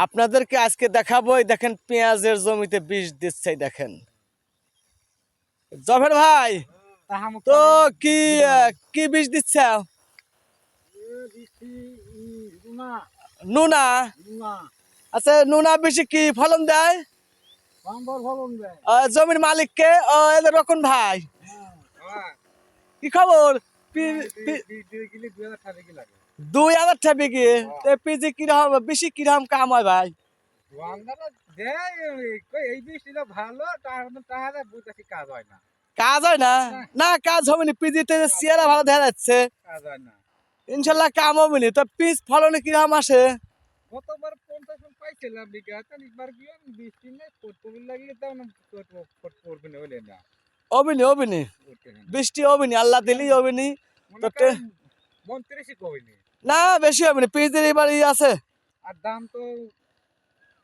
আপনাদেরকে আজকে দেখাবো, দেখেন পেঁয়াজের জমিতে বিষ দিচ্ছে, দেখেন জফর ভাই। তো কি কি বিষ দিচ্ছে? নুনা। আচ্ছা, নুনা বেশি কি ফলন দেয়? জমির মালিককে রকম ভাই, কি খবর? 2000 টাকা বিঘে। পিজি কিরকম বেশি কিরকম কাম হয় ভাই? কাজ হয় না? না কাজ হবে না, পিজিতে চেহারা ভালো দেখা যাচ্ছে, ইনশাল্লাহ কাম হবে না। তো পিস ফলনে কিরকম আসে? গতবার 50 মণ পাইছিলাম বিঘা, এবার কি বৃষ্টি নেই, করতে লাগলে তো করবে না, হইলে না অবিনি অবিনি বৃষ্টি অবিনি, আল্লাহ দিলেই অবিনি। না বেশি হবে না, পিজির এবার আছে। আর দাম তো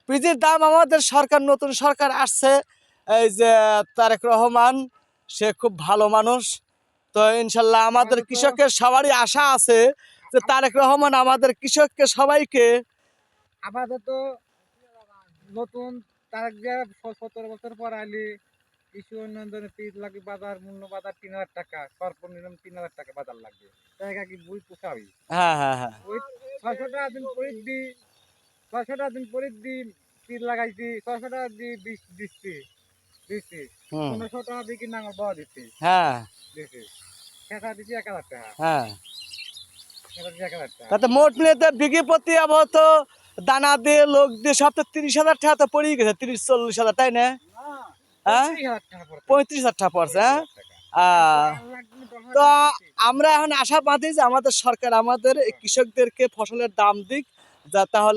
পিজির দাম, আমাদের সরকার, নতুন সরকার আসছে, এই যে তারেক রহমান, সে খুব ভালো মানুষ। তো ইনশাল্লাহ আমাদের কৃষকের সবারই আশা আছে যে তারেক রহমান আমাদের কৃষককে সবাইকে আপাতত নতুন তারেক 17 বছর পর আইলি কৃষি উন্নয়নের পিস লাগবে, বাজার মূল্য বাজার 3000 টাকা, সর্বনিম্ন 3000 টাকা বাজার লাগবে। টাকা কি বই পোষাবি? হ্যাঁ হ্যাঁ হ্যাঁ, ওই 600 টাকা দিন পরিক দি, 600 টাকা দিন পরিক দি পিস লাগাইছি, 600 টাকা দি বীজ দিচ্ছি, 1500 টাকা দিয়ে কি নাঙ্গল বাওয়া দিচ্ছি, হ্যাঁ দিচ্ছি খেতা দিচ্ছি 1000 টাকা, হ্যাঁ। খেতা দিচ্ছি 1000 টাকা। তাতে মোট মিলে বিঘে প্রতি আবহত দানা দিয়ে লোক দিয়ে সব তো 30,000 টাকা তো পড়েই গেছে, 30-40,000, তাই না? হ্যাঁ, 35,000 টাকা পড়ছে। হ্যাঁ, তো আমরা এখন আশাবাদী যে আমাদের সরকার আমাদের কৃষকদেরকে ফসলের দাম দিক, যা তাহলে